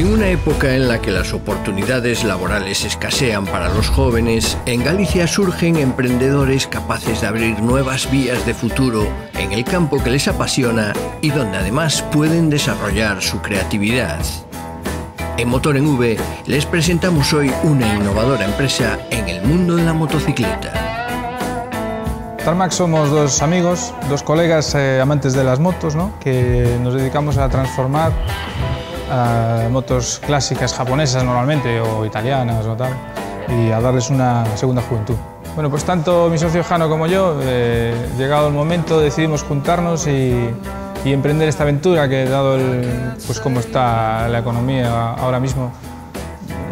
En una época en la que las oportunidades laborales escasean para los jóvenes, en Galicia surgen emprendedores capaces de abrir nuevas vías de futuro en el campo que les apasiona y donde además pueden desarrollar su creatividad. En Motor en V les presentamos hoy una innovadora empresa en el mundo de la motocicleta. Tarmac somos dos amigos, dos colegas amantes de las motos, ¿no? Que nos dedicamos a transformar motos clásicas japonesas normalmente o italianas o tal y a darles una segunda juventud. Bueno, pues tanto mi socio Jano como yo, llegado el momento, decidimos juntarnos y emprender esta aventura que, dado pues cómo está la economía ahora mismo,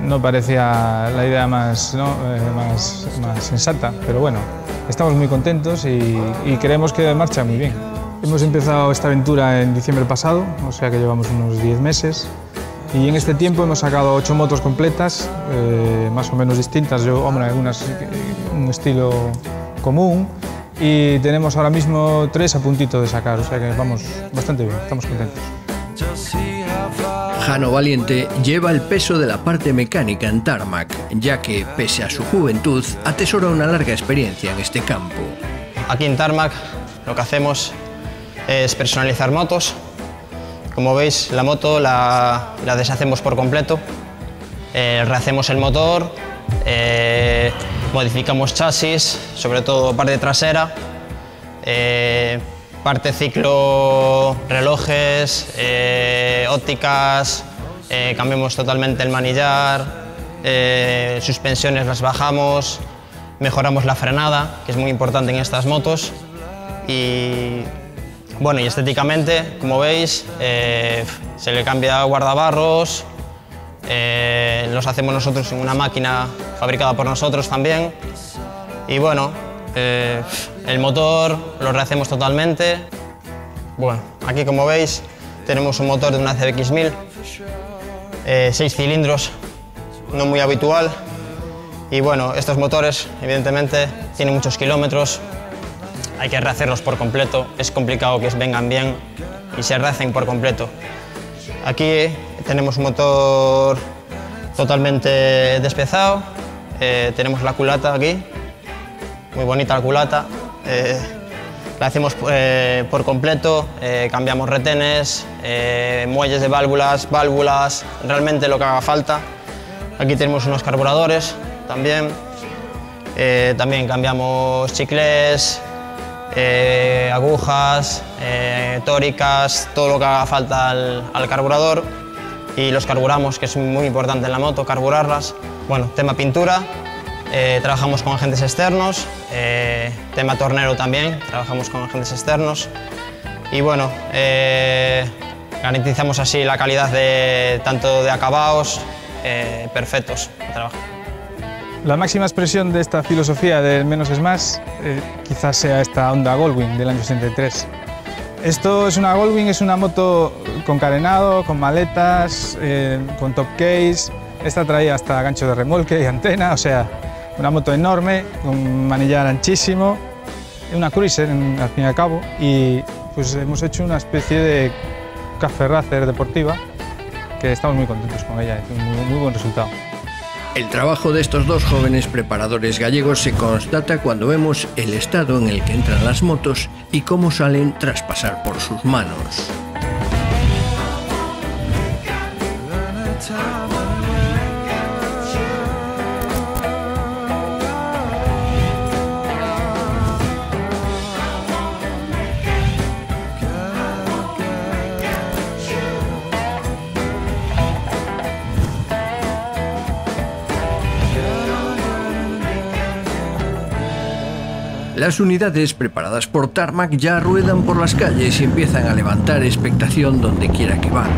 no parecía la idea más sensata, pero bueno, estamos muy contentos y creemos que marcha muy bien. Hemos empezado esta aventura en diciembre pasado, o sea que llevamos unos 10 meses, y en este tiempo hemos sacado 8 motos completas, más o menos distintas, algunas un estilo común, y tenemos ahora mismo 3 a puntito de sacar, o sea que vamos bastante bien, estamos contentos. Jano Valiente lleva el peso de la parte mecánica en Tarmac, ya que, pese a su juventud, atesora una larga experiencia en este campo. Aquí en Tarmac lo que hacemos es personalizar motos. Como veis, la moto la deshacemos por completo, rehacemos el motor, modificamos chasis, sobre todo parte trasera, parte ciclo, relojes, ópticas, cambiamos totalmente el manillar, suspensiones las bajamos, mejoramos la frenada, que es muy importante en estas motos, y bueno, y estéticamente, como veis, se le cambia guardabarros, los hacemos nosotros en una máquina fabricada por nosotros también, y bueno, el motor lo rehacemos totalmente. Bueno, aquí como veis tenemos un motor de una CBX 1000, 6 cilindros, no muy habitual, y bueno, estos motores evidentemente tienen muchos kilómetros. Hay que rehacerlos por completo, es complicado que vengan bien y se rehacen por completo. Aquí tenemos un motor totalmente despezado, tenemos la culata aquí, muy bonita la culata, la hacemos por completo, cambiamos retenes, muelles de válvulas, realmente lo que haga falta. Aquí tenemos unos carburadores también, también cambiamos chiclés, agujas, tóricas, todo lo que haga falta al carburador, y los carburamos, que es muy importante en la moto, carburarlas. Bueno, tema pintura, trabajamos con agentes externos, tema tornero también, trabajamos con agentes externos, y bueno, garantizamos así la calidad tanto de acabados perfectos de trabajo. La máxima expresión de esta filosofía del menos es más, quizás sea esta Honda Goldwing del año 63. Esto es una Goldwing, es una moto con carenado, con maletas, con top case. Esta traía hasta gancho de remolque y antena, o sea, una moto enorme, con manillar anchísimo, una cruiser al fin y al cabo, y pues hemos hecho una especie de café racer deportiva que estamos muy contentos con ella, es un muy buen resultado. El trabajo de estos dos jóvenes preparadores gallegos se constata cuando vemos el estado en el que entran las motos y cómo salen tras pasar por sus manos. Las unidades preparadas por Tarmac ya ruedan por las calles y empiezan a levantar expectación donde quiera que van.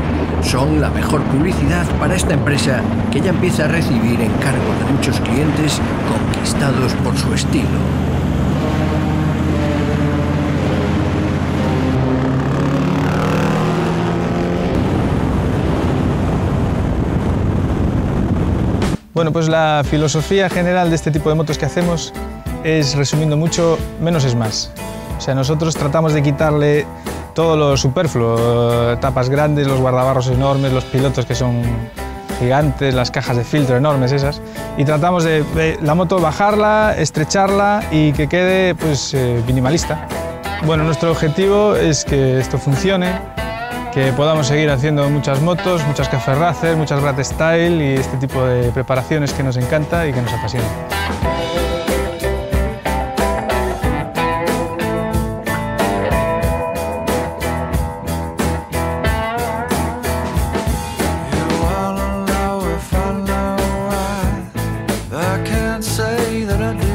Son la mejor publicidad para esta empresa, que ya empieza a recibir encargos de muchos clientes conquistados por su estilo. Bueno, pues la filosofía general de este tipo de motos que hacemos es, resumiendo mucho, menos es más. O sea, nosotros tratamos de quitarle todo lo superfluo, tapas grandes, los guardabarros enormes, los pilotos que son gigantes, las cajas de filtro enormes esas, y tratamos de la moto bajarla, estrecharla y que quede pues, minimalista. Bueno, nuestro objetivo es que esto funcione, que podamos seguir haciendo muchas motos, muchas café racer, muchas Brat Style y este tipo de preparaciones que nos encanta y que nos apasiona. I can't say that I do.